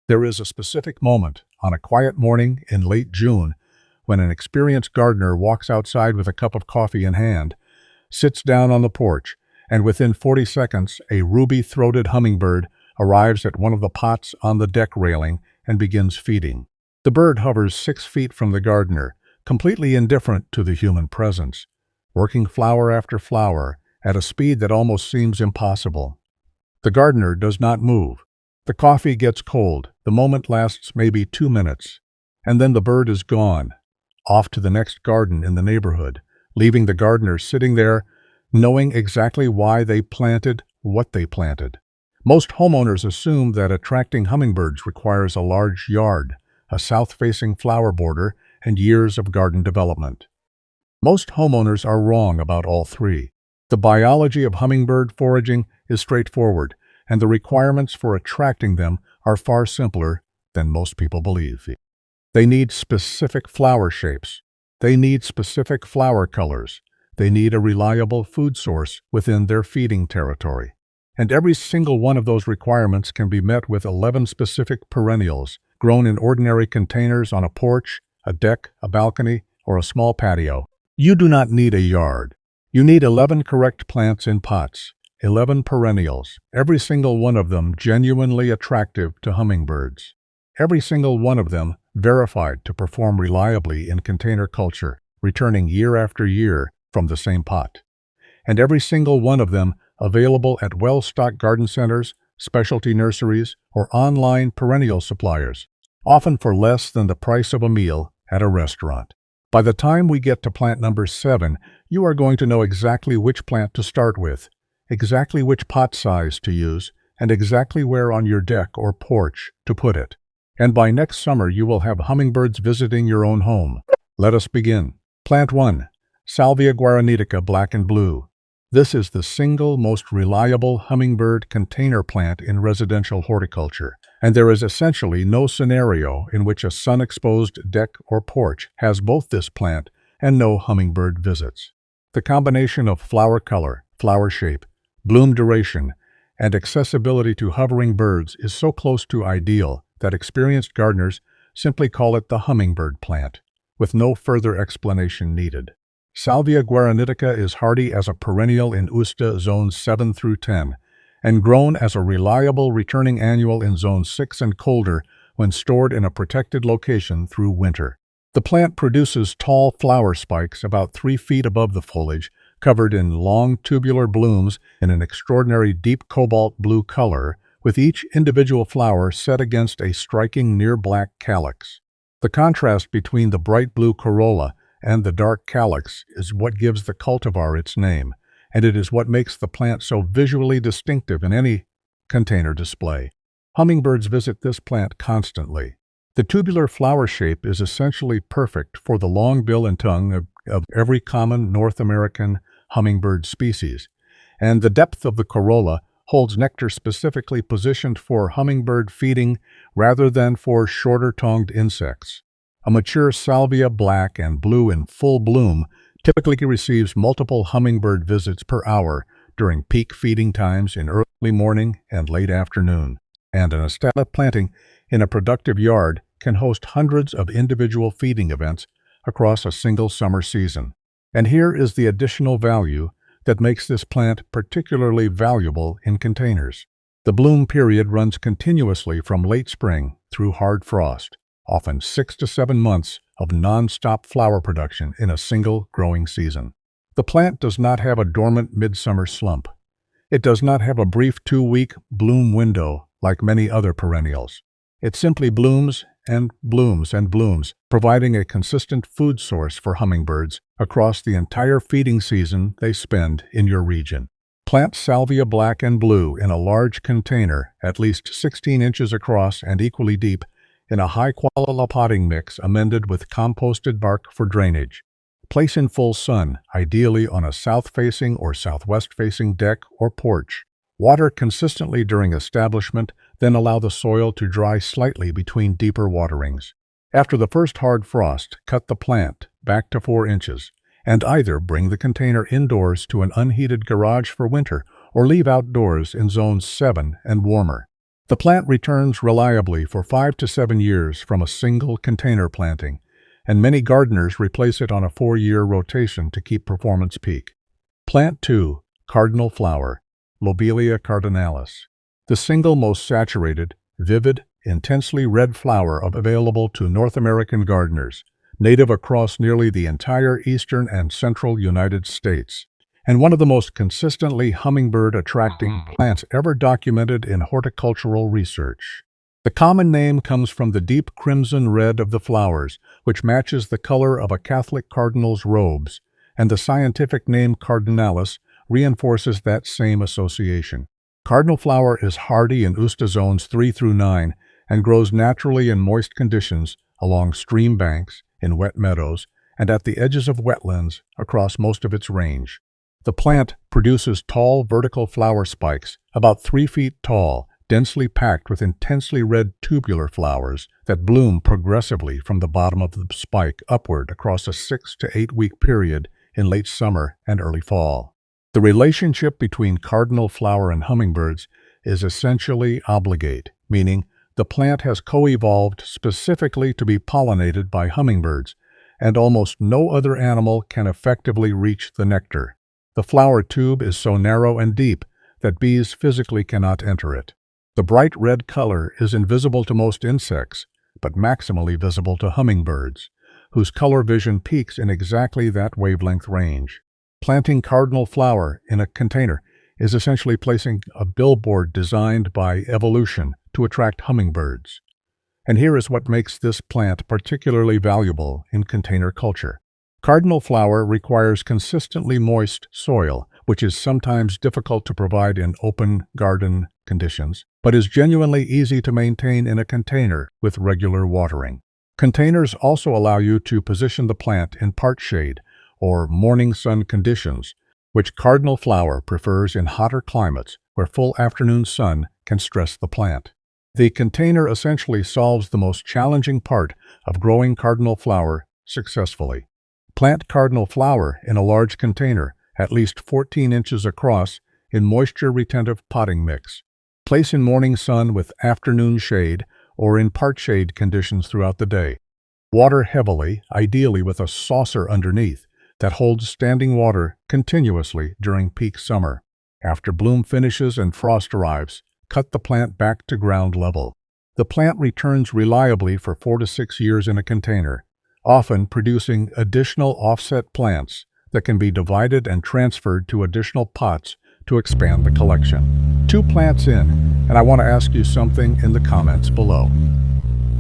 There is a specific moment, on a quiet morning in late June, when an experienced gardener walks outside with a cup of coffee in hand, sits down on the porch, and within 40 seconds, a ruby-throated hummingbird arrives at one of the pots on the deck railing and begins feeding. The bird hovers 6 feet from the gardener, completely indifferent to the human presence, working flower after flower at a speed that almost seems impossible. The gardener does not move. The coffee gets cold. The moment lasts maybe 2 minutes, and then the bird is gone, off to the next garden in the neighborhood, leaving the gardener sitting there, knowing exactly why they planted what they planted. Most homeowners assume that attracting hummingbirds requires a large yard, a south-facing flower border, and years of garden development. Most homeowners are wrong about all three. The biology of hummingbird foraging is straightforward, and the requirements for attracting them are far simpler than most people believe. They need specific flower shapes. They need specific flower colors. They need a reliable food source within their feeding territory. And every single one of those requirements can be met with 11 specific perennials grown in ordinary containers on a porch, a deck, a balcony, or a small patio. You do not need a yard. You need 11 correct plants in pots, 11 perennials, every single one of them genuinely attractive to hummingbirds. Every single one of them verified to perform reliably in container culture, returning year after year from the same pot. And every single one of them available at well-stocked garden centers, specialty nurseries, or online perennial suppliers, often for less than the price of a meal at a restaurant. By the time we get to plant number 7, you are going to know exactly which plant to start with, exactly which pot size to use, and exactly where on your deck or porch to put it. And by next summer, you will have hummingbirds visiting your own home. Let us begin. Plant 1, Salvia guaranitica black and blue. This is the single most reliable hummingbird container plant in residential horticulture, and there is essentially no scenario in which a sun-exposed deck or porch has both this plant and no hummingbird visits. The combination of flower color, flower shape, bloom duration, and accessibility to hovering birds is so close to ideal that experienced gardeners simply call it the hummingbird plant, with no further explanation needed. Salvia guaranitica is hardy as a perennial in Usta zones 7 through 10, and grown as a reliable returning annual in zones 6 and colder when stored in a protected location through winter. The plant produces tall flower spikes about 3 feet above the foliage, covered in long tubular blooms in an extraordinary deep cobalt blue color, with each individual flower set against a striking near-black calyx. The contrast between the bright blue corolla and the dark calyx is what gives the cultivar its name, and it is what makes the plant so visually distinctive in any container display. Hummingbirds visit this plant constantly. The tubular flower shape is essentially perfect for the long bill and tongue of every common North American hummingbird species, and the depth of the corolla holds nectar specifically positioned for hummingbird feeding rather than for shorter-tongued insects. A mature salvia black and blue in full bloom typically receives multiple hummingbird visits per hour during peak feeding times in early morning and late afternoon, and an established planting in a productive yard can host hundreds of individual feeding events across a single summer season. And here is the additional value that makes this plant particularly valuable in containers. The bloom period runs continuously from late spring through hard frost, often 6 to 7 months of non-stop flower production in a single growing season. The plant does not have a dormant midsummer slump. It does not have a brief 2-week bloom window like many other perennials. It simply blooms and blooms and blooms, providing a consistent food source for hummingbirds across the entire feeding season they spend in your region. Plant Salvia black and blue in a large container, at least 16 inches across and equally deep, in a high-quality potting mix amended with composted bark for drainage. Place in full sun, ideally on a south-facing or southwest-facing deck or porch. Water consistently during establishment, then allow the soil to dry slightly between deeper waterings. After the first hard frost, cut the plant back to 4 inches, and either bring the container indoors to an unheated garage for winter or leave outdoors in zones 7 and warmer. The plant returns reliably for 5 to 7 years from a single container planting, and many gardeners replace it on a 4-year rotation to keep performance peak. Plant 2, Cardinal flower, Lobelia cardinalis. The single most saturated, vivid, intensely red flower available to North American gardeners, native across nearly the entire eastern and central United States, and one of the most consistently hummingbird-attracting plants ever documented in horticultural research. The common name comes from the deep crimson red of the flowers, which matches the color of a Catholic cardinal's robes, and the scientific name cardinalis reinforces that same association. Cardinal flower is hardy in hostas zones 3 through 9 and grows naturally in moist conditions along stream banks, in wet meadows, and at the edges of wetlands across most of its range. The plant produces tall vertical flower spikes, about 3 feet tall, densely packed with intensely red tubular flowers that bloom progressively from the bottom of the spike upward across a 6 to 8 week period in late summer and early fall. The relationship between cardinal flower and hummingbirds is essentially obligate, meaning the plant has co-evolved specifically to be pollinated by hummingbirds, and almost no other animal can effectively reach the nectar. The flower tube is so narrow and deep that bees physically cannot enter it. The bright red color is invisible to most insects, but maximally visible to hummingbirds, whose color vision peaks in exactly that wavelength range. Planting cardinal flower in a container is essentially placing a billboard designed by evolution to attract hummingbirds. And here is what makes this plant particularly valuable in container culture. Cardinal flower requires consistently moist soil, which is sometimes difficult to provide in open garden conditions, but is genuinely easy to maintain in a container with regular watering. Containers also allow you to position the plant in part shade or morning sun conditions, which cardinal flower prefers in hotter climates where full afternoon sun can stress the plant. The container essentially solves the most challenging part of growing cardinal flower successfully. Plant cardinal flower in a large container, at least 14 inches across, in moisture-retentive potting mix. Place in morning sun with afternoon shade or in part shade conditions throughout the day. Water heavily, ideally with a saucer underneath, that holds standing water continuously during peak summer. After bloom finishes and frost arrives, cut the plant back to ground level. The plant returns reliably for 4 to 6 years in a container, often producing additional offset plants that can be divided and transferred to additional pots to expand the collection. 2 plants in, and I want to ask you something in the comments below.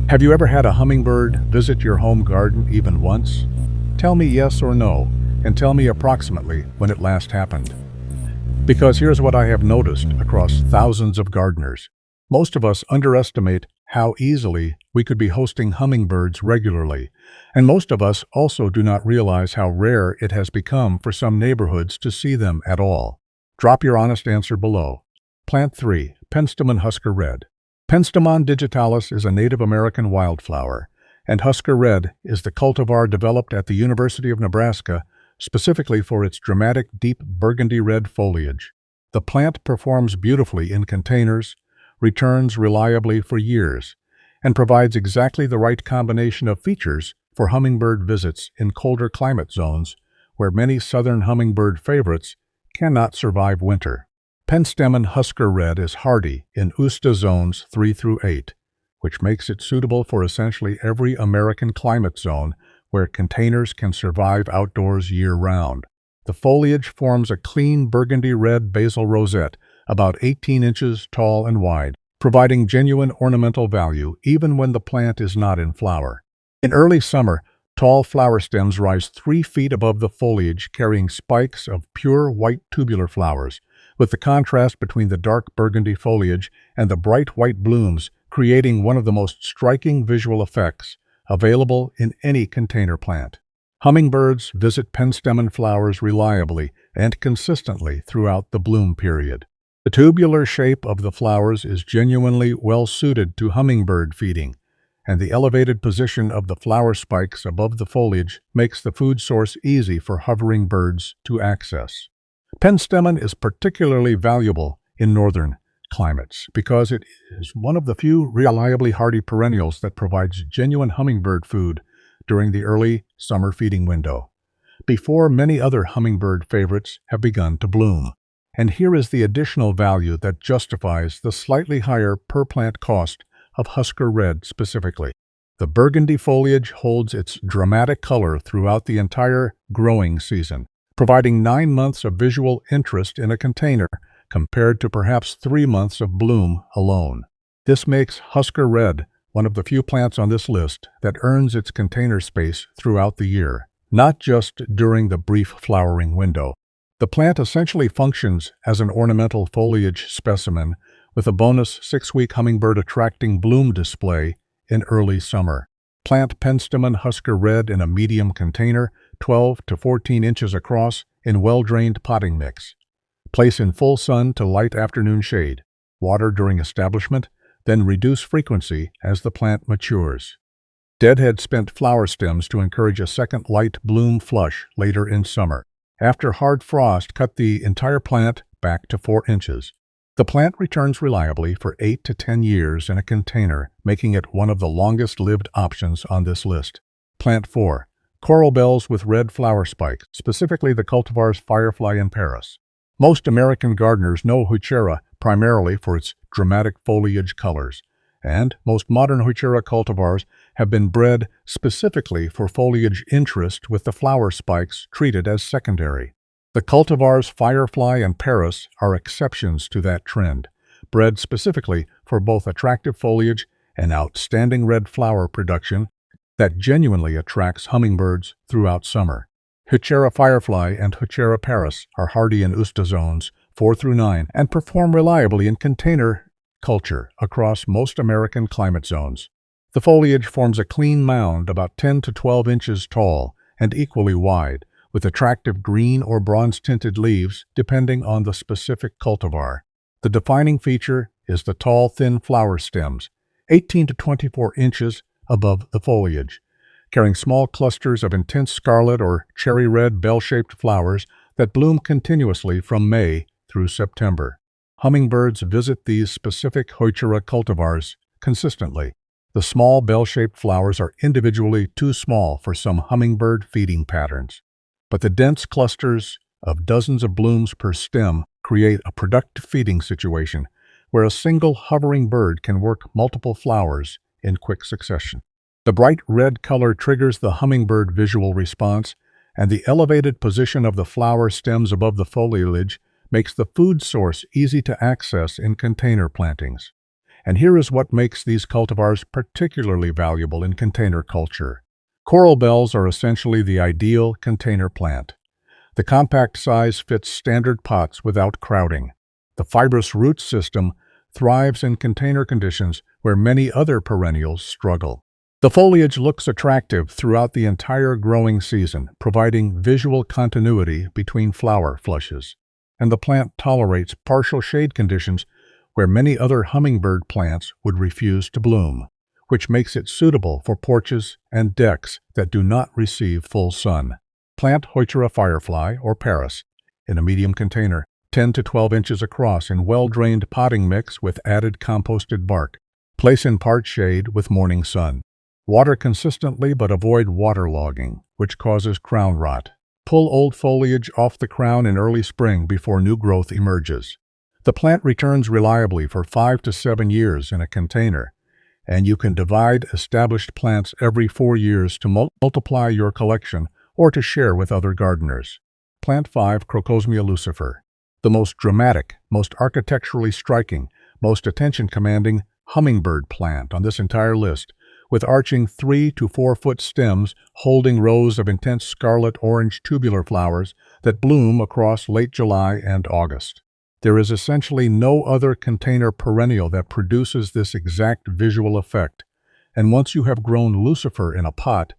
Have you ever had a hummingbird visit your home garden even once? Tell me yes or no, and tell me approximately when it last happened. Because here's what I have noticed across thousands of gardeners. Most of us underestimate how easily we could be hosting hummingbirds regularly, and most of us also do not realize how rare it has become for some neighborhoods to see them at all. Drop your honest answer below. Plant 3, Penstemon husker red. Penstemon digitalis is a Native American wildflower, and husker red is the cultivar developed at the University of Nebraska specifically for its dramatic deep burgundy red foliage. The plant performs beautifully in containers, returns reliably for years, and provides exactly the right combination of features for hummingbird visits in colder climate zones where many southern hummingbird favorites cannot survive winter. Penstemon husker red is hardy in hosta zones 3 through 8, which makes it suitable for essentially every American climate zone where containers can survive outdoors year-round. The foliage forms a clean burgundy red basal rosette, about 18 inches tall and wide, providing genuine ornamental value even when the plant is not in flower. In early summer, tall flower stems rise 3 feet above the foliage, carrying spikes of pure white tubular flowers, with the contrast between the dark burgundy foliage and the bright white blooms creating one of the most striking visual effects available in any container plant. Hummingbirds visit penstemon flowers reliably and consistently throughout the bloom period. The tubular shape of the flowers is genuinely well-suited to hummingbird feeding, and the elevated position of the flower spikes above the foliage makes the food source easy for hovering birds to access. Penstemon is particularly valuable in northern, climates because it is one of the few reliably hardy perennials that provides genuine hummingbird food during the early summer feeding window, before many other hummingbird favorites have begun to bloom. And here is the additional value that justifies the slightly higher per-plant cost of Husker Red specifically. The burgundy foliage holds its dramatic color throughout the entire growing season, providing 9 months of visual interest in a container compared to perhaps 3 months of bloom alone. This makes Husker Red one of the few plants on this list that earns its container space throughout the year, not just during the brief flowering window. The plant essentially functions as an ornamental foliage specimen with a bonus 6-week hummingbird attracting bloom display in early summer. Plant Penstemon Husker Red in a medium container, 12 to 14 inches across, in well-drained potting mix. Place in full sun to light afternoon shade. Water during establishment, then reduce frequency as the plant matures. Deadhead spent flower stems to encourage a second light bloom flush later in summer. After hard frost, cut the entire plant back to 4 inches. The plant returns reliably for 8 to 10 years in a container, making it one of the longest-lived options on this list. Plant 4. Coral bells with red flower spikes, specifically the cultivars Firefly and Paris. Most American gardeners know Huchera primarily for its dramatic foliage colors, and most modern Huchera cultivars have been bred specifically for foliage interest with the flower spikes treated as secondary. The cultivars Firefly and Paris are exceptions to that trend, bred specifically for both attractive foliage and outstanding red flower production that genuinely attracts hummingbirds throughout summer. Huchera Firefly and Huchera Paris are hardy in Usta zones 4 through 9 and perform reliably in container culture across most American climate zones. The foliage forms a clean mound about 10 to 12 inches tall and equally wide, with attractive green or bronze-tinted leaves depending on the specific cultivar. The defining feature is the tall, thin flower stems, 18 to 24 inches above the foliage, carrying small clusters of intense scarlet or cherry-red bell-shaped flowers that bloom continuously from May through September. Hummingbirds visit these specific Huchera cultivars consistently. The small bell-shaped flowers are individually too small for some hummingbird feeding patterns, but the dense clusters of dozens of blooms per stem create a productive feeding situation where a single hovering bird can work multiple flowers in quick succession. The bright red color triggers the hummingbird visual response, and the elevated position of the flower stems above the foliage makes the food source easy to access in container plantings. And here is what makes these cultivars particularly valuable in container culture. Coral bells are essentially the ideal container plant. The compact size fits standard pots without crowding. The fibrous root system thrives in container conditions where many other perennials struggle. The foliage looks attractive throughout the entire growing season, providing visual continuity between flower flushes. And the plant tolerates partial shade conditions where many other hummingbird plants would refuse to bloom, which makes it suitable for porches and decks that do not receive full sun. Plant Huchera Firefly or Paris in a medium container, 10 to 12 inches across in well-drained potting mix with added composted bark. Place in part shade with morning sun. Water consistently but avoid waterlogging, which causes crown rot. Pull old foliage off the crown in early spring before new growth emerges. The plant returns reliably for 5 to 7 years in a container, and you can divide established plants every 4 years to multiply your collection or to share with other gardeners. Plant 5 Crocosmia lucifer, the most dramatic, most architecturally striking, most attention-commanding hummingbird plant on this entire list, with arching 3 to 4 foot stems holding rows of intense scarlet-orange tubular flowers that bloom across late July and August. There is essentially no other container perennial that produces this exact visual effect, and once you have grown lucifer in a pot,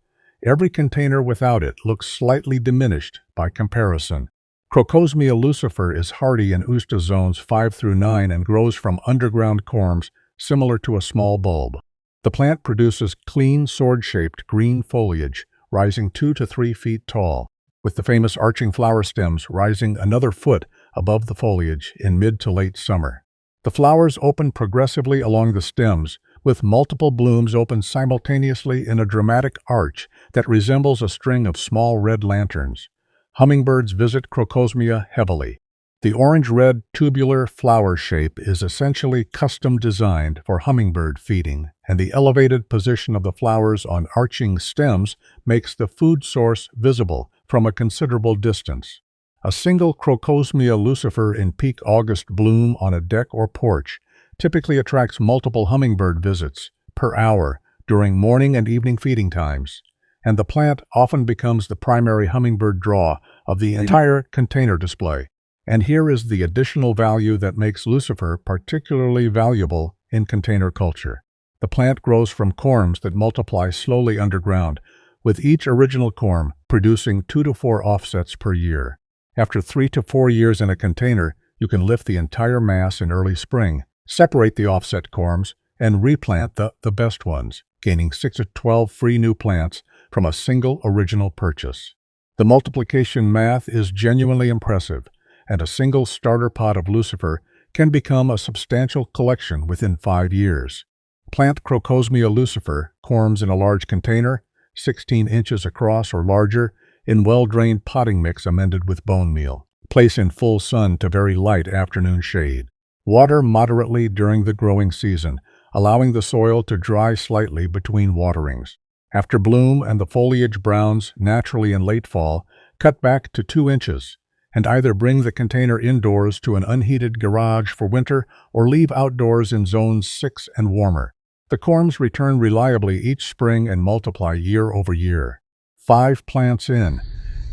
every container without it looks slightly diminished by comparison. Crocosmia lucifer is hardy in Usta zones 5 through 9 and grows from underground corms similar to a small bulb. The plant produces clean, sword-shaped green foliage, rising 2 to 3 feet tall, with the famous arching flower stems rising another foot above the foliage in mid to late summer. The flowers open progressively along the stems, with multiple blooms open simultaneously in a dramatic arch that resembles a string of small red lanterns. Hummingbirds visit Crocosmia heavily. The orange-red tubular flower shape is essentially custom designed for hummingbird feeding, and the elevated position of the flowers on arching stems makes the food source visible from a considerable distance. A single Crocosmia lucifer in peak August bloom on a deck or porch typically attracts multiple hummingbird visits per hour during morning and evening feeding times, and the plant often becomes the primary hummingbird draw of the entire container display. And here is the additional value that makes lucifer particularly valuable in container culture. The plant grows from corms that multiply slowly underground, with each original corm producing 2 to 4 offsets per year. After 3 to 4 years in a container, you can lift the entire mass in early spring, separate the offset corms, and replant the best ones, gaining 6 to 12 free new plants from a single original purchase. The multiplication math is genuinely impressive, and a single starter pot of lucifer can become a substantial collection within 5 years. Plant Crocosmia lucifer corms in a large container, 16 inches across or larger, in well-drained potting mix amended with bone meal. Place in full sun to very light afternoon shade. Water moderately during the growing season, allowing the soil to dry slightly between waterings. After bloom and the foliage browns naturally in late fall, cut back to 2 inches, and either bring the container indoors to an unheated garage for winter or leave outdoors in zones 6 and warmer. The corms return reliably each spring and multiply year over year. 5 plants in,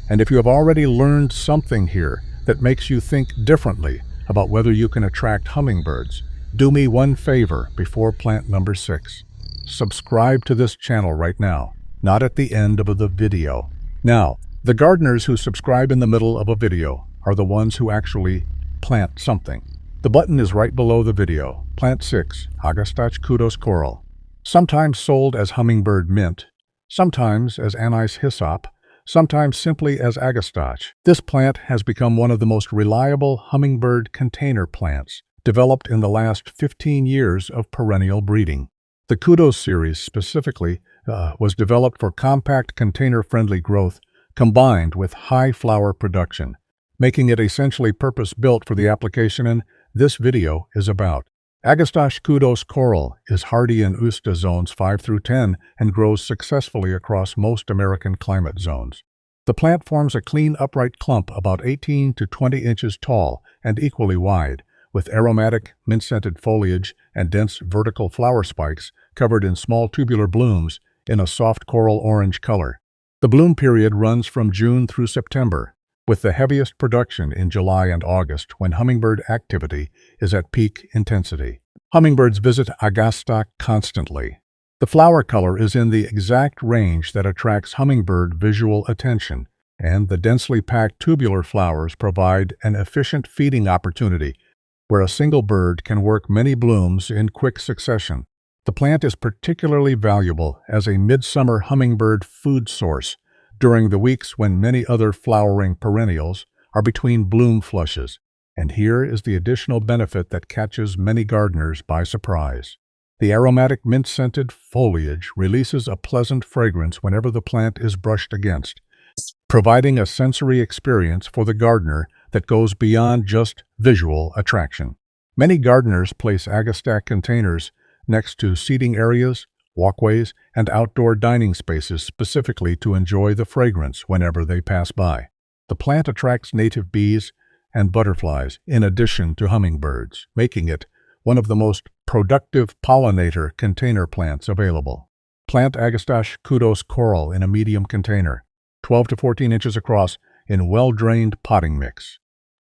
and if you have already learned something here that makes you think differently about whether you can attract hummingbirds, do me one favor before plant number 6. Subscribe to this channel right now, not at the end of the video. Now, the gardeners who subscribe in the middle of a video are the ones who actually plant something. The button is right below the video. Plant 6, Agastache kudos coral. Sometimes sold as hummingbird mint, sometimes as anise hyssop, sometimes simply as Agastache. This plant has become one of the most reliable hummingbird container plants, developed in the last 15 years of perennial breeding. The Kudos series specifically was developed for compact container-friendly growth combined with high flower production, making it essentially purpose-built for the application this video is about. Agastache kudos coral is hardy in hostas zones 5 through 10 and grows successfully across most American climate zones. The plant forms a clean upright clump about 18 to 20 inches tall and equally wide, with aromatic, mint-scented foliage and dense vertical flower spikes covered in small tubular blooms in a soft coral orange color. The bloom period runs from June through September, with the heaviest production in July and August when hummingbird activity is at peak intensity. Hummingbirds visit Agastache constantly. The flower color is in the exact range that attracts hummingbird visual attention, and the densely packed tubular flowers provide an efficient feeding opportunity where a single bird can work many blooms in quick succession. The plant is particularly valuable as a midsummer hummingbird food source during the weeks when many other flowering perennials are between bloom flushes, and here is the additional benefit that catches many gardeners by surprise. The aromatic mint-scented foliage releases a pleasant fragrance whenever the plant is brushed against, providing a sensory experience for the gardener that goes beyond just visual attraction. Many gardeners place Agastache containers next to seating areas, walkways, and outdoor dining spaces specifically to enjoy the fragrance whenever they pass by. The plant attracts native bees and butterflies in addition to hummingbirds, making it one of the most productive pollinator container plants available. Plant Agastache kudos coral in a medium container, 12 to 14 inches across, in well-drained potting mix.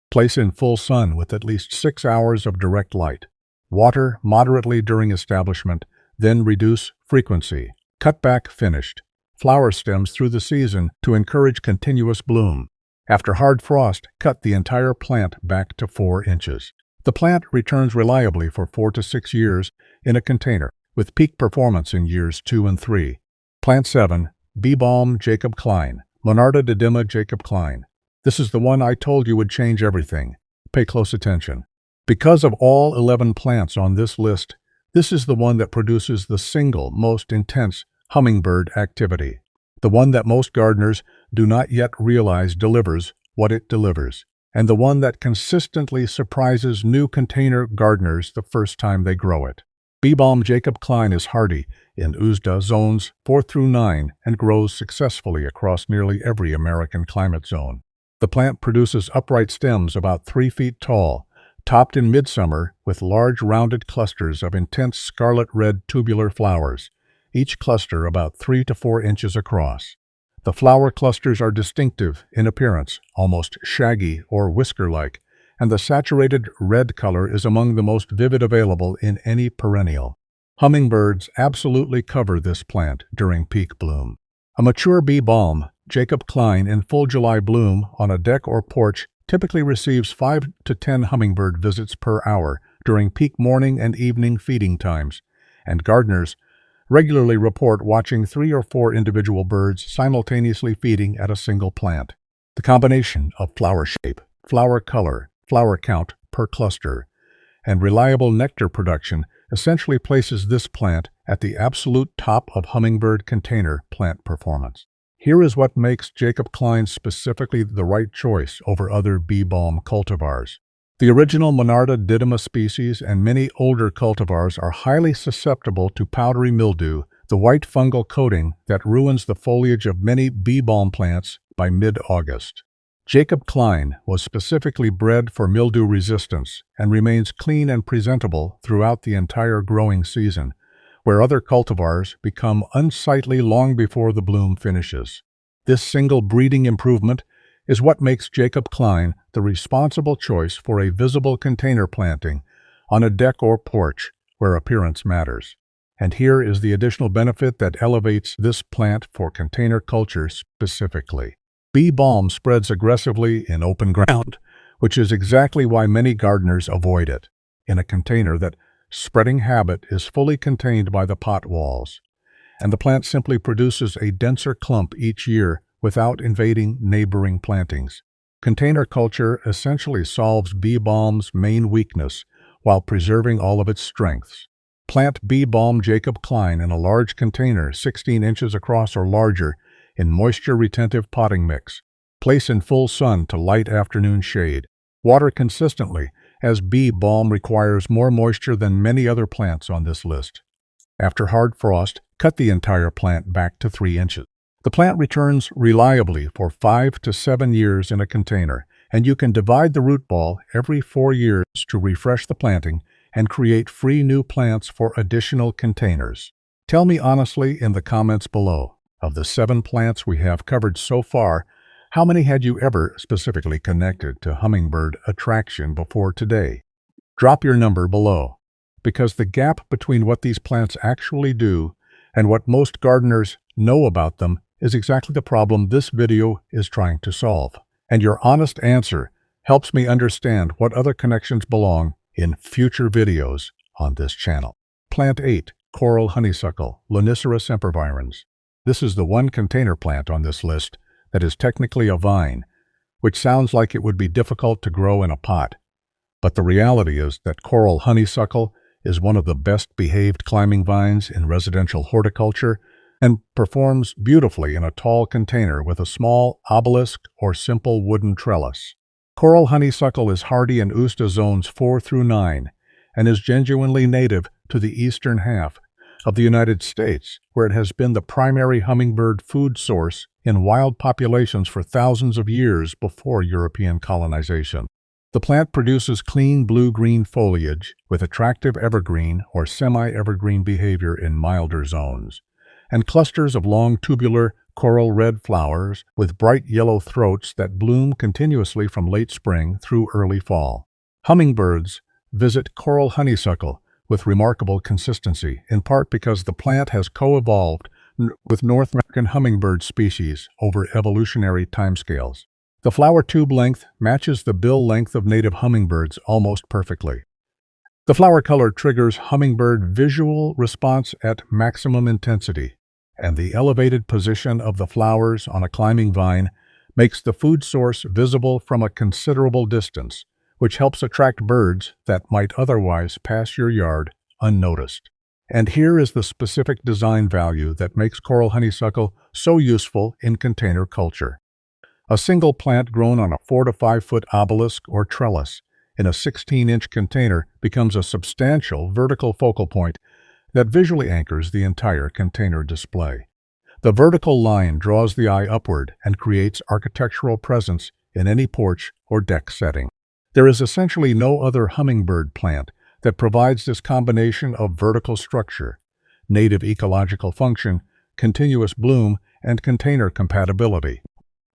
Place in full sun with at least 6 hours of direct light. Water moderately during establishment, then reduce frequency. Cut back finished. Flower stems through the season to encourage continuous bloom. After hard frost, cut the entire plant back to 4 inches. The plant returns reliably for 4 to 6 years in a container, with peak performance in years 2 and 3. Plant 7, Bee Balm Jacob Klein, Monarda Jacob Klein. This is the one I told you would change everything. Pay close attention. Because of all 11 plants on this list, this is the one that produces the single most intense hummingbird activity, the one that most gardeners do not yet realize delivers what it delivers, and the one that consistently surprises new container gardeners the first time they grow it. Bee balm Jacob Klein is hardy in USDA zones 4 through 9 and grows successfully across nearly every American climate zone. The plant produces upright stems about 3 feet tall, topped in midsummer with large rounded clusters of intense scarlet-red tubular flowers, each cluster about 3 to 4 inches across. The flower clusters are distinctive in appearance, almost shaggy or whisker-like, and the saturated red color is among the most vivid available in any perennial. Hummingbirds absolutely cover this plant during peak bloom. A mature bee balm, Jacob Klein, in full July bloom on a deck or porch typically receives 5 to 10 hummingbird visits per hour during peak morning and evening feeding times, and gardeners regularly report watching 3 or 4 individual birds simultaneously feeding at a single plant. The combination of flower shape, flower color, flower count per cluster, and reliable nectar production essentially places this plant at the absolute top of hummingbird container plant performance. Here is what makes Jacob Klein specifically the right choice over other bee balm cultivars. The original Monarda didyma species and many older cultivars are highly susceptible to powdery mildew, the white fungal coating that ruins the foliage of many bee balm plants by mid-August. Jacob Klein was specifically bred for mildew resistance and remains clean and presentable throughout the entire growing season, where other cultivars become unsightly long before the bloom finishes. This single breeding improvement is what makes Jacob Klein the responsible choice for a visible container planting on a deck or porch where appearance matters. And here is the additional benefit that elevates this plant for container culture specifically. Bee balm spreads aggressively in open ground, which is exactly why many gardeners avoid it. In a container, that spreading habit is fully contained by the pot walls, and the plant simply produces a denser clump each year without invading neighboring plantings. Container culture essentially solves bee balm's main weakness while preserving all of its strengths. Plant bee balm Jacob Klein in a large container 16 inches across or larger in moisture-retentive potting mix. Place in full sun to light afternoon shade. Water consistently, as bee balm requires more moisture than many other plants on this list. After hard frost, cut the entire plant back to 3 inches. The plant returns reliably for 5 to 7 years in a container, and you can divide the root ball every 4 years to refresh the planting and create free new plants for additional containers. Tell me honestly in the comments below, of the 7 plants we have covered so far, how many had you ever specifically connected to hummingbird attraction before today? Drop your number below, because the gap between what these plants actually do and what most gardeners know about them is exactly the problem this video is trying to solve. And your honest answer helps me understand what other connections belong in future videos on this channel. Plant 8, Coral Honeysuckle, Lonicera sempervirens. This is the one container plant on this list that is technically a vine, which sounds like it would be difficult to grow in a pot. But the reality is that coral honeysuckle is one of the best-behaved climbing vines in residential horticulture and performs beautifully in a tall container with a small obelisk or simple wooden trellis. Coral honeysuckle is hardy in USDA zones 4 through 9 and is genuinely native to the eastern half of the United States, where it has been the primary hummingbird food source in wild populations for thousands of years before European colonization. The plant produces clean blue-green foliage with attractive evergreen or semi-evergreen behavior in milder zones, and clusters of long tubular coral red flowers with bright yellow throats that bloom continuously from late spring through early fall. Hummingbirds visit coral honeysuckle with remarkable consistency, in part because the plant has co-evolved with North American hummingbird species over evolutionary timescales. The flower tube length matches the bill length of native hummingbirds almost perfectly. The flower color triggers hummingbird visual response at maximum intensity, and the elevated position of the flowers on a climbing vine makes the food source visible from a considerable distance, which helps attract birds that might otherwise pass your yard unnoticed. And here is the specific design value that makes coral honeysuckle so useful in container culture. A single plant grown on a 4 to 5 foot obelisk or trellis in a 16-inch container becomes a substantial vertical focal point that visually anchors the entire container display. The vertical line draws the eye upward and creates architectural presence in any porch or deck setting. There is essentially no other hummingbird plant that provides this combination of vertical structure, native ecological function, continuous bloom, and container compatibility.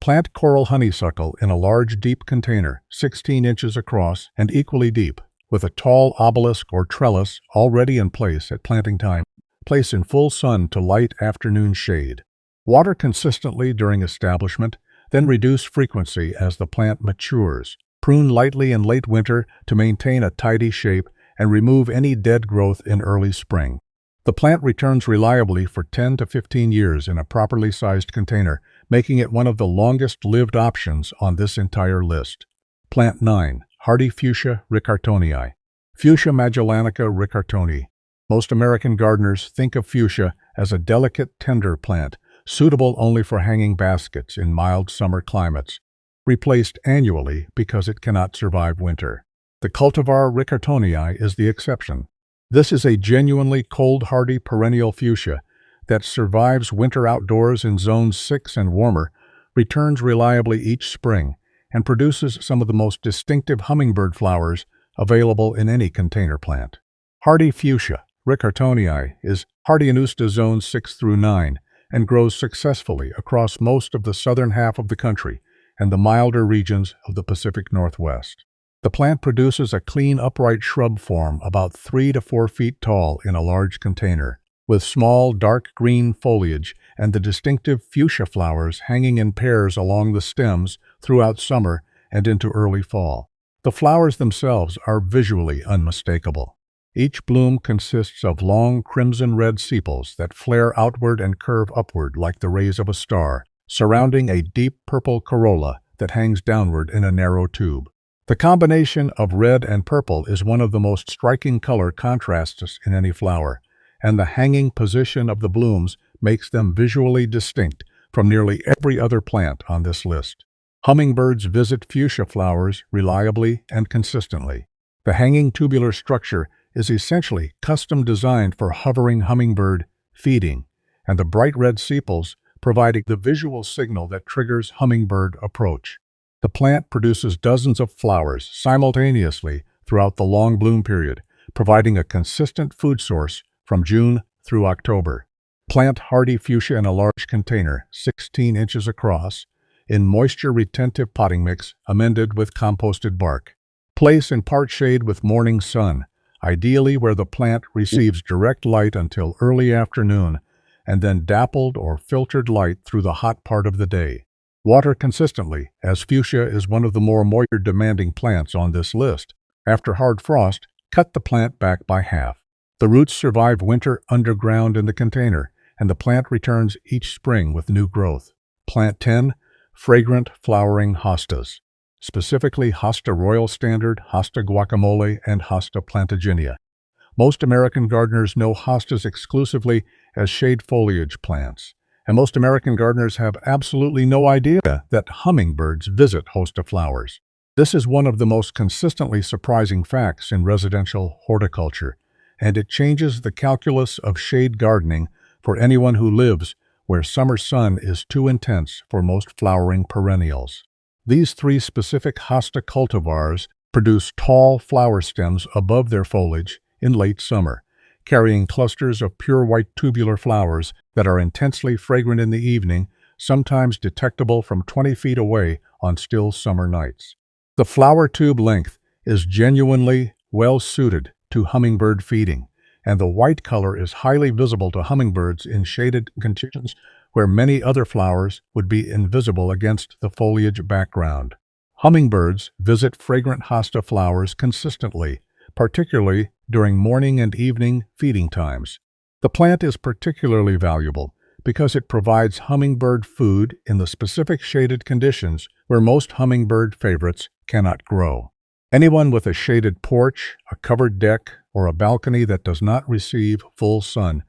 Plant coral honeysuckle in a large, deep container, 16 inches across and equally deep, with a tall obelisk or trellis already in place at planting time. Place in full sun to light afternoon shade. Water consistently during establishment, then reduce frequency as the plant matures. Prune lightly in late winter to maintain a tidy shape and remove any dead growth in early spring. The plant returns reliably for 10 to 15 years in a properly sized container, making it one of the longest-lived options on this entire list. Plant 9. Hardy Fuchsia riccartonii. Fuchsia magellanica riccartoni. Most American gardeners think of fuchsia as a delicate, tender plant, suitable only for hanging baskets in mild summer climates, replaced annually because it cannot survive winter. The cultivar riccartonii is the exception. This is a genuinely cold-hardy perennial fuchsia that survives winter outdoors in zones 6 and warmer, returns reliably each spring, and produces some of the most distinctive hummingbird flowers available in any container plant. Hardy fuchsia riccartonii is hardy in Usta zones 6 through 9 and grows successfully across most of the southern half of the country and the milder regions of the Pacific Northwest. The plant produces a clean, upright shrub form about 3 to 4 feet tall in a large container, with small, dark green foliage and the distinctive fuchsia flowers hanging in pairs along the stems throughout summer and into early fall. The flowers themselves are visually unmistakable. Each bloom consists of long crimson-red sepals that flare outward and curve upward like the rays of a star, surrounding a deep purple corolla that hangs downward in a narrow tube. The combination of red and purple is one of the most striking color contrasts in any flower, and the hanging position of the blooms makes them visually distinct from nearly every other plant on this list. Hummingbirds visit fuchsia flowers reliably and consistently. The hanging tubular structure is essentially custom designed for hovering hummingbird feeding, and the bright red sepals providing the visual signal that triggers hummingbird approach. The plant produces dozens of flowers simultaneously throughout the long bloom period, providing a consistent food source from June through October. Plant hardy fuchsia in a large container, 16 inches across, in moisture-retentive potting mix amended with composted bark. Place in part shade with morning sun, ideally where the plant receives direct light until early afternoon, and then dappled or filtered light through the hot part of the day. Water consistently, as fuchsia is one of the more moisture-demanding plants on this list. After hard frost, cut the plant back by half. The roots survive winter underground in the container, and the plant returns each spring with new growth. Plant 10. Fragrant flowering hostas, specifically Hosta Royal Standard, Hosta Guacamole, and Hosta Plantaginia. Most American gardeners know hostas exclusively as shade foliage plants, and most American gardeners have absolutely no idea that hummingbirds visit hosta flowers. This is one of the most consistently surprising facts in residential horticulture, and it changes the calculus of shade gardening for anyone who lives where summer sun is too intense for most flowering perennials. These 3 specific hosta cultivars produce tall flower stems above their foliage in late summer, carrying clusters of pure white tubular flowers that are intensely fragrant in the evening, sometimes detectable from 20 feet away on still summer nights. The flower tube length is genuinely well suited to hummingbird feeding, and the white color is highly visible to hummingbirds in shaded conditions where many other flowers would be invisible against the foliage background. Hummingbirds visit fragrant hosta flowers consistently, particularly during morning and evening feeding times. The plant is particularly valuable because it provides hummingbird food in the specific shaded conditions where most hummingbird favorites cannot grow. Anyone with a shaded porch, a covered deck, or a balcony that does not receive full sun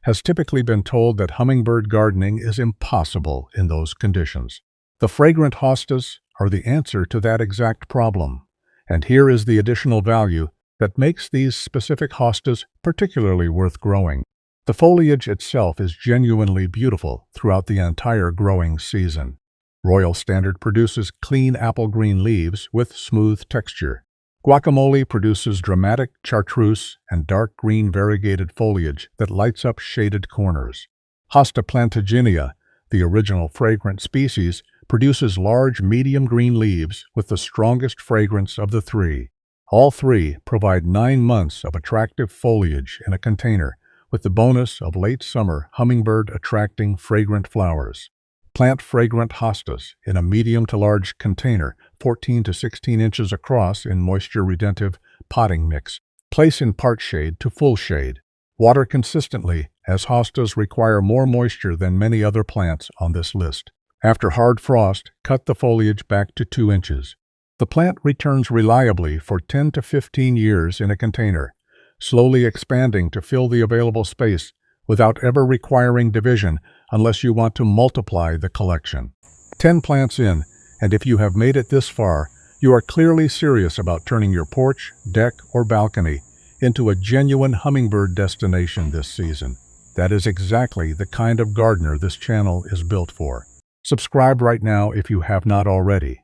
has typically been told that hummingbird gardening is impossible in those conditions. The fragrant hostas are the answer to that exact problem, and here is the additional value that makes these specific hostas particularly worth growing. The foliage itself is genuinely beautiful throughout the entire growing season. Royal Standard produces clean apple green leaves with smooth texture. Guacamole produces dramatic chartreuse and dark green variegated foliage that lights up shaded corners. Hosta plantaginea, the original fragrant species, produces large medium green leaves with the strongest fragrance of the three. All three provide 9 months of attractive foliage in a container, with the bonus of late summer hummingbird-attracting fragrant flowers. Plant fragrant hostas in a medium to large container, 14 to 16 inches across in moisture-retentive potting mix. Place in part shade to full shade. Water consistently, as hostas require more moisture than many other plants on this list. After hard frost, cut the foliage back to 2 inches. The plant returns reliably for 10 to 15 years in a container, slowly expanding to fill the available space without ever requiring division unless you want to multiply the collection. 10 plants in, and if you have made it this far, you are clearly serious about turning your porch, deck, or balcony into a genuine hummingbird destination this season. That is exactly the kind of gardener this channel is built for. Subscribe right now if you have not already.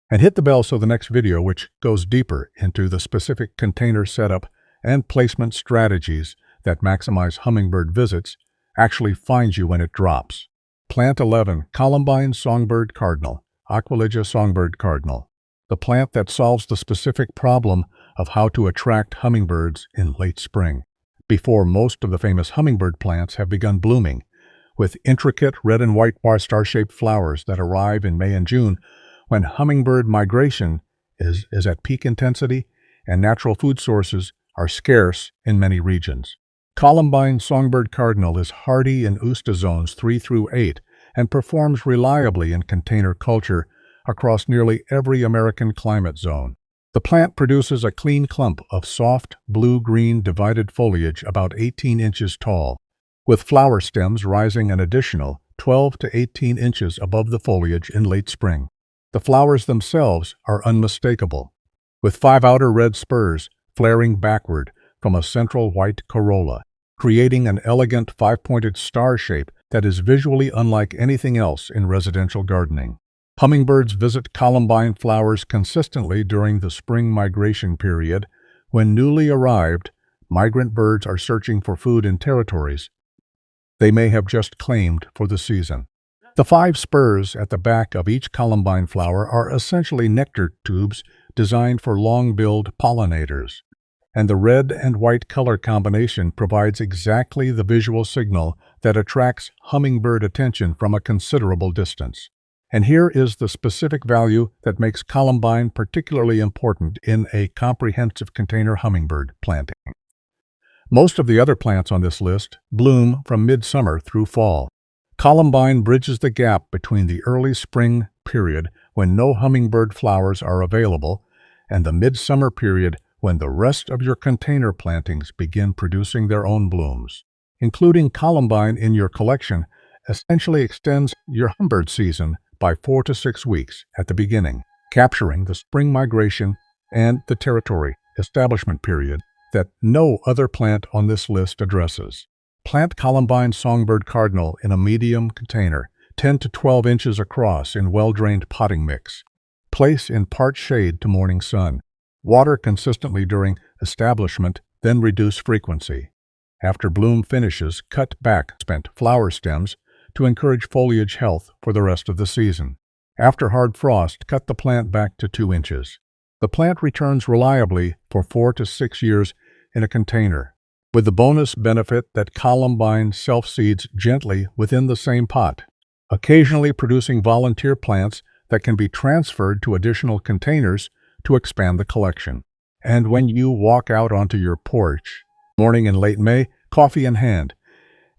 And hit the bell so the next video, which goes deeper into the specific container setup and placement strategies that maximize hummingbird visits, actually finds you when it drops. Plant 11, Columbine songbird cardinal, Aquilegia songbird cardinal, the plant that solves the specific problem of how to attract hummingbirds in late spring, before most of the famous hummingbird plants have begun blooming, with intricate red and white star-shaped flowers that arrive in May and June when hummingbird migration is at peak intensity and natural food sources are scarce in many regions. Columbine songbird cardinal is hardy in Usta zones 3 through 8 and performs reliably in container culture across nearly every American climate zone. The plant produces a clean clump of soft, blue-green divided foliage about 18 inches tall, with flower stems rising an additional 12 to 18 inches above the foliage in late spring. The flowers themselves are unmistakable, with 5 outer red spurs flaring backward from a central white corolla, creating an elegant 5-pointed star shape that is visually unlike anything else in residential gardening. Hummingbirds visit Columbine flowers consistently during the spring migration period, when newly arrived migrant birds are searching for food in territories they may have just claimed for the season. The 5 spurs at the back of each Columbine flower are essentially nectar tubes designed for long-billed pollinators, and the red and white color combination provides exactly the visual signal that attracts hummingbird attention from a considerable distance. And here is the specific value that makes Columbine particularly important in a comprehensive container hummingbird planting. Most of the other plants on this list bloom from midsummer through fall. Columbine bridges the gap between the early spring period when no hummingbird flowers are available and the midsummer period when the rest of your container plantings begin producing their own blooms. Including Columbine in your collection essentially extends your hummingbird season by 4 to 6 weeks at the beginning, capturing the spring migration and the territory establishment period that no other plant on this list addresses. Plant Columbine songbird cardinal in a medium container, 10 to 12 inches across in well-drained potting mix. Place in part shade to morning sun. Water consistently during establishment, then reduce frequency. After bloom finishes, cut back spent flower stems to encourage foliage health for the rest of the season. After hard frost, cut the plant back to 2 inches. The plant returns reliably for 4 to 6 years in a container, with the bonus benefit that Columbine self-seeds gently within the same pot, occasionally producing volunteer plants that can be transferred to additional containers to expand the collection. And when you walk out onto your porch, morning in late May, coffee in hand,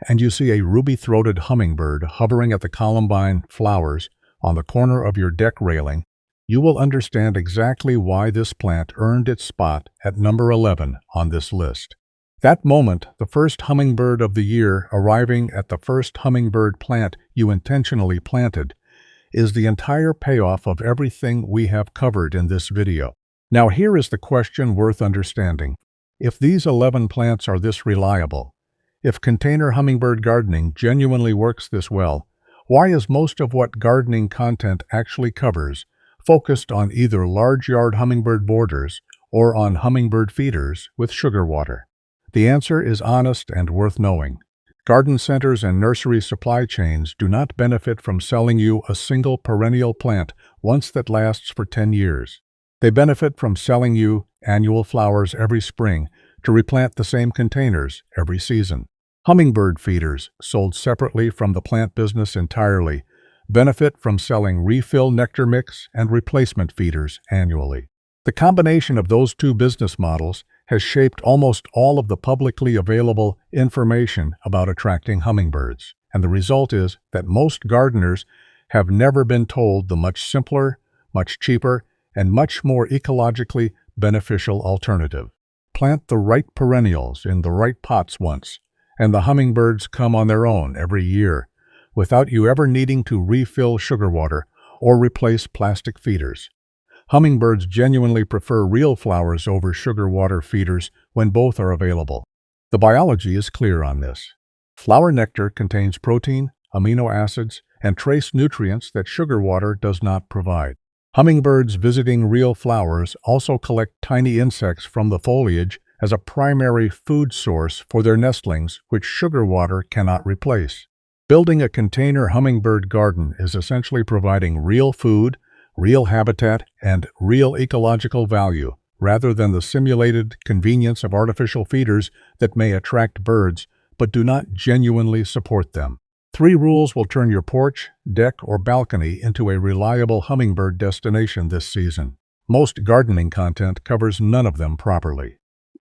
and you see a ruby-throated hummingbird hovering at the Columbine flowers on the corner of your deck railing, you will understand exactly why this plant earned its spot at number 11 on this list. That moment, the first hummingbird of the year arriving at the first hummingbird plant you intentionally planted, is the entire payoff of everything we have covered in this video. Now here is the question worth understanding. If these 11 plants are this reliable, if container hummingbird gardening genuinely works this well, why is most of what gardening content actually covers focused on either large yard hummingbird borders or on hummingbird feeders with sugar water? The answer is honest and worth knowing. Garden centers and nursery supply chains do not benefit from selling you a single perennial plant once that lasts for 10 years. They benefit from selling you annual flowers every spring to replant the same containers every season. Hummingbird feeders, sold separately from the plant business entirely, benefit from selling refill nectar mix and replacement feeders annually. The combination of those two business models has shaped almost all of the publicly available information about attracting hummingbirds, and the result is that most gardeners have never been told the much simpler, much cheaper, and much more ecologically beneficial alternative. Plant the right perennials in the right pots once, and the hummingbirds come on their own every year, without you ever needing to refill sugar water or replace plastic feeders. Hummingbirds genuinely prefer real flowers over sugar water feeders when both are available. The biology is clear on this. Flower nectar contains protein, amino acids, and trace nutrients that sugar water does not provide. Hummingbirds visiting real flowers also collect tiny insects from the foliage as a primary food source for their nestlings, which sugar water cannot replace. Building a container hummingbird garden is essentially providing real food, real habitat, and real ecological value, rather than the simulated convenience of artificial feeders that may attract birds but do not genuinely support them. 3 rules will turn your porch, deck, or balcony into a reliable hummingbird destination this season. Most gardening content covers none of them properly.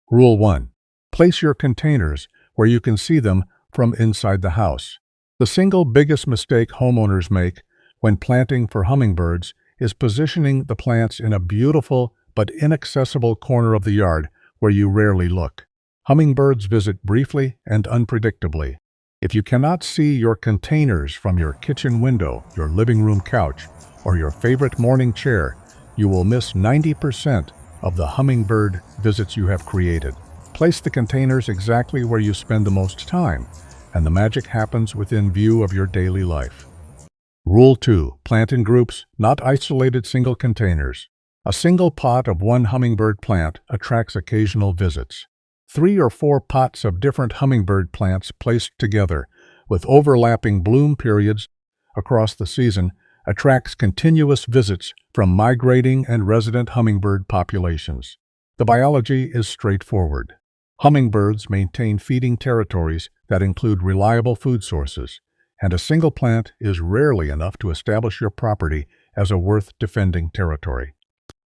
Rule 1. Place your containers where you can see them from inside the house. The single biggest mistake homeowners make when planting for hummingbirds is positioning the plants in a beautiful but inaccessible corner of the yard where you rarely look. Hummingbirds visit briefly and unpredictably. If you cannot see your containers from your kitchen window, your living room couch, or your favorite morning chair, you will miss 90% of the hummingbird visits you have created. Place the containers exactly where you spend the most time, and the magic happens within view of your daily life. Rule 2. Plant in groups, not isolated single containers. A single pot of one hummingbird plant attracts occasional visits. 3 or 4 pots of different hummingbird plants placed together, with overlapping bloom periods across the season, attracts continuous visits from migrating and resident hummingbird populations. The biology is straightforward. Hummingbirds maintain feeding territories that include reliable food sources, and a single plant is rarely enough to establish your property as a worth-defending territory.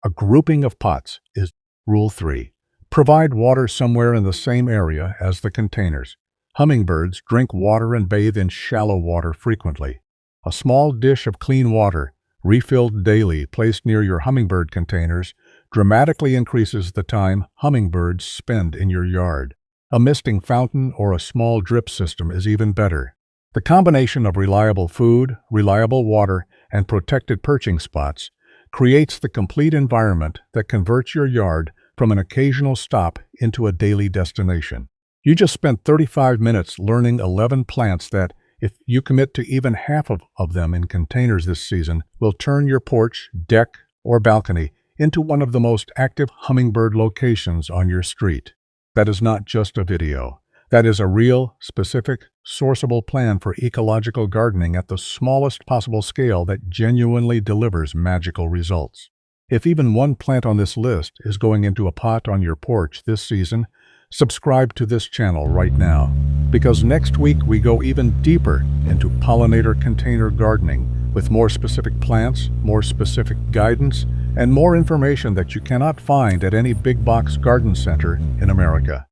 A grouping of pots is Rule 3. Provide water somewhere in the same area as the containers. Hummingbirds drink water and bathe in shallow water frequently. A small dish of clean water, refilled daily, placed near your hummingbird containers, dramatically increases the time hummingbirds spend in your yard. A misting fountain or a small drip system is even better. The combination of reliable food, reliable water, and protected perching spots creates the complete environment that converts your yard from an occasional stop into a daily destination. You just spent 35 minutes learning 11 plants that, if you commit to even half of them in containers this season, will turn your porch, deck, or balcony into one of the most active hummingbird locations on your street. That is not just a video. That is a real, specific, sourceable plan for ecological gardening at the smallest possible scale that genuinely delivers magical results. If even one plant on this list is going into a pot on your porch this season, subscribe to this channel right now, because next week we go even deeper into pollinator container gardening with more specific plants, more specific guidance, and more information that you cannot find at any big box garden center in America.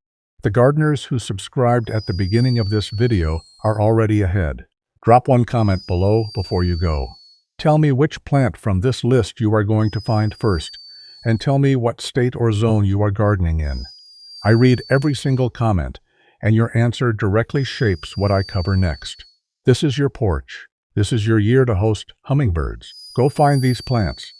The gardeners who subscribed at the beginning of this video are already ahead. Drop one comment below before you go. Tell me which plant from this list you are going to find first, and tell me what state or zone you are gardening in. I read every single comment, and your answer directly shapes what I cover next. This is your porch. This is your year to host hummingbirds. Go find these plants,